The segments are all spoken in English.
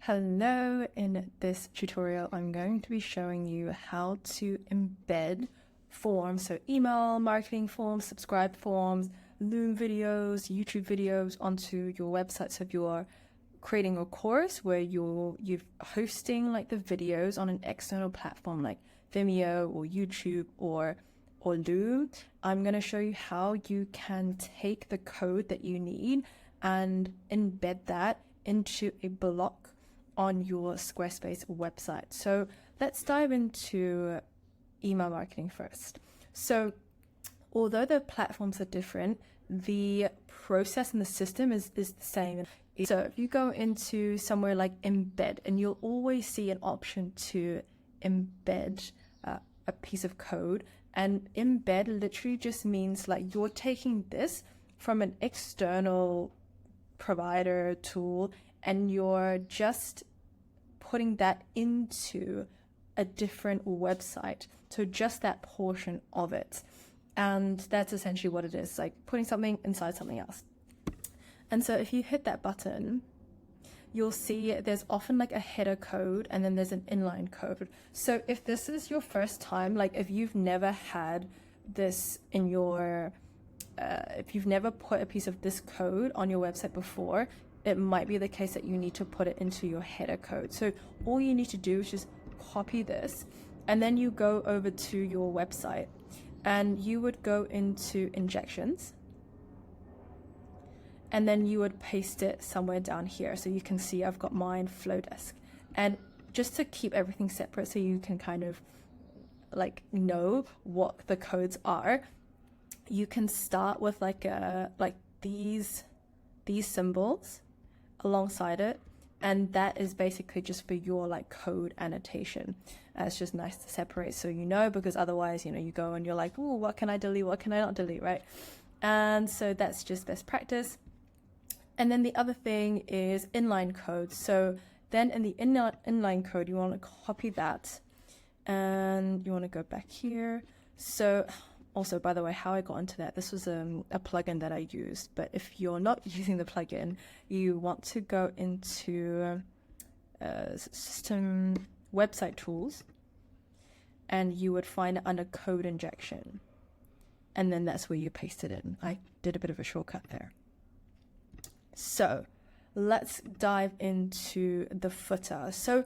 Hello, in this tutorial I'm going to be showing you how to embed forms, so email marketing forms, subscribe forms, Loom videos, YouTube videos onto your website. So if you're creating a course where you're hosting like the videos on an external platform like Vimeo or YouTube or Loom, I'm going to show you how you can take the code that you need and embed that into a block on your Squarespace website. So let's dive into email marketing first. So although the platforms are different, the process and the system is the same. So if you go into somewhere like Embed, and you'll always see an option to embed a piece of code, and embed literally just means like you're taking this from an external provider tool and you're just putting that into a different website, so just that portion of it. And that's essentially what it is, like putting something inside something else. And so if you hit that button, you'll see there's often like a header code and then there's an inline code. So if this is your first time, like if you've never had this in your if you've never put a piece of this code on your website before, it might be the case that you need to put it into your header code. So all you need to do is just copy this, and then you go over to your website and you would go into injections, and then you would paste it somewhere down here. So you can see I've got mine Flowdesk, and just to keep everything separate so you can kind of like know what the codes are, you can start with like these symbols alongside it, and that is basically just for your like code annotation. It's just nice to separate so you know, because otherwise, you know, you go and you're like, oh, what can I delete, what can I not delete, right? And so that's just best practice. And then the other thing is inline code. So then in the inline code, you want to copy that and you want to go back here. So also, by the way, how I got into that, this was a plugin that I used, but if you're not using the plugin, you want to go into system website tools, and you would find it under code injection, and then that's where you paste it in. I did a bit of a shortcut there. So let's dive into the footer. So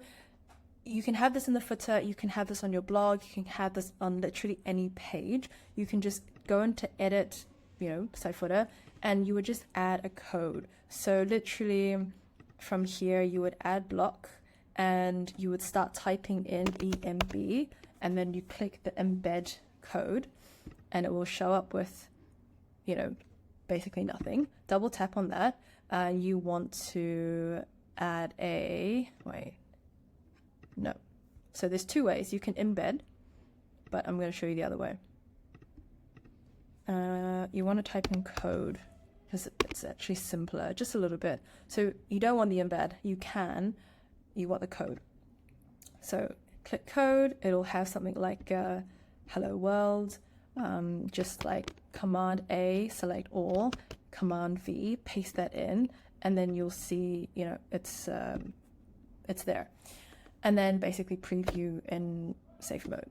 you can have this in the footer, you can have this on your blog, you can have this on literally any page. You can just go into edit, you know, site footer, and you would just add a code. So literally from here, you would add block and you would start typing in EMB, and then you click the embed code and it will show up with, you know, basically nothing. Double tap on that. You want to add no. So there's two ways you can embed, but I'm going to show you the other way. You want to type in code because it's actually simpler, just a little bit. So you don't want the embed, you want the code. So click code, it'll have something like hello world, just like Command A, select all, Command V, paste that in, and then you'll see, you know, it's there. And then basically preview in safe mode.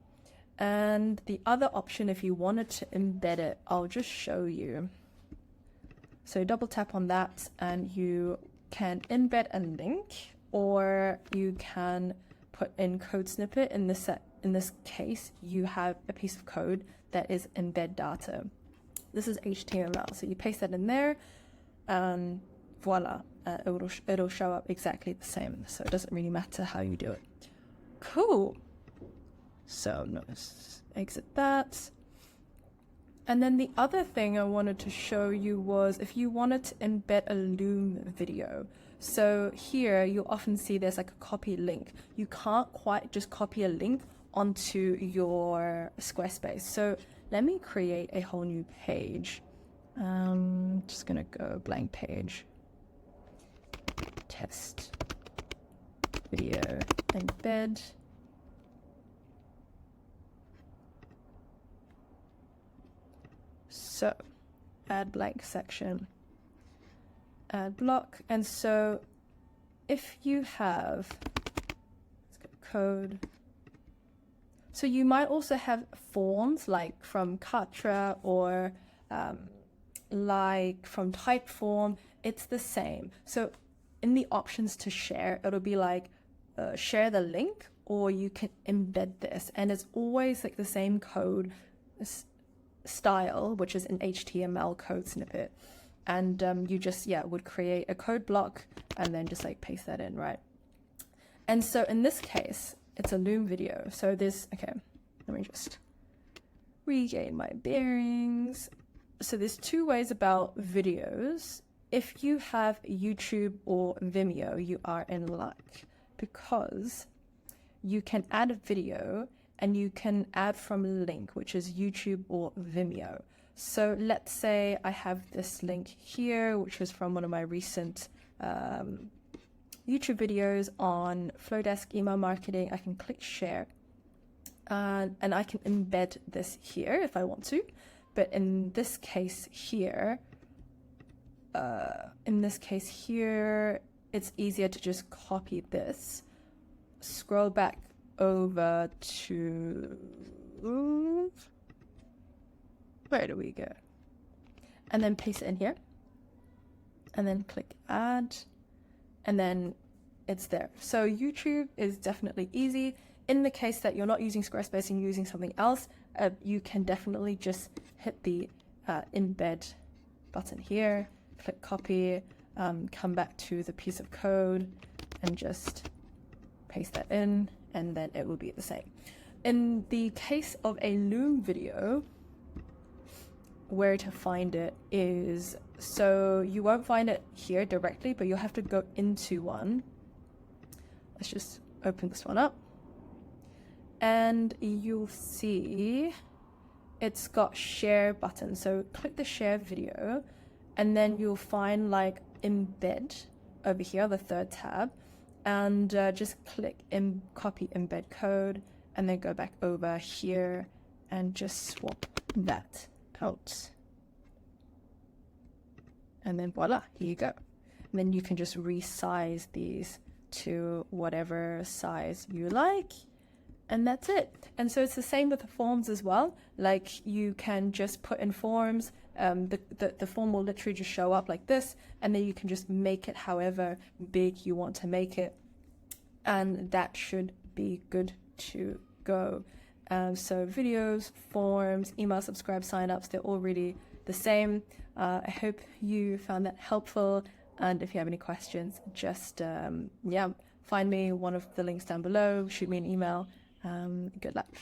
And the other option, if you wanted to embed it, I'll just show you. So double tap on that and you can embed a link, or you can put in code snippet. In this case, you have a piece of code that is embed data. This is HTML, so you paste that in there and voila. It'll show up exactly the same, so it doesn't really matter how you do it. Cool. So let's exit that. And then the other thing I wanted to show you was if you wanted to embed a Loom video. So here you'll often see there's like a copy link. You can't quite just copy a link onto your Squarespace. So let me create a whole new page. Just gonna go blank page. Test video embed. So add blank section, add block, and so if you have, let's go code. So you might also have forms like from Katra or like from Typeform. It's the same. So in the options to share, it'll be like share the link, or you can embed this, and it's always like the same code style, which is an HTML code snippet, and you just would create a code block and then just like paste that in, right? And so in this case, it's a Loom video. So there's, okay, let me just regain my bearings. So there's two ways about videos. If you have YouTube or Vimeo, you are in luck, because you can add a video and you can add from a link, which is YouTube or Vimeo. So let's say I have this link here, which is from one of my recent YouTube videos on Flowdesk email marketing. I can click share and I can embed this here if I want to. But in this case here, it's easier to just copy this, scroll back over to, where do we go? And then paste it in here, and then click add, and then it's there. So YouTube is definitely easy. In the case that you're not using Squarespace and you're using something else, you can definitely just hit the embed button here, click copy, come back to the piece of code and just paste that in, and then it will be the same. In the case of a Loom video, where to find it is, so you won't find it here directly, but you'll have to go into one. Let's just open this one up, and you'll see it's got share button. So click the share video, and then you'll find like embed over here, the third tab, and just click copy embed code, and then go back over here and just swap that out, and then voila, here you go. And then you can just resize these to whatever size you like, and that's it. And so it's the same with the forms as well. Like, you can just put in forms, the form will literally just show up like this, and then you can just make it however big you want to make it, and that should be good to go. So videos, forms, email, subscribe, signups, they're all really the same. I hope you found that helpful, and if you have any questions, just find me one of the links down below, shoot me an email. Good luck.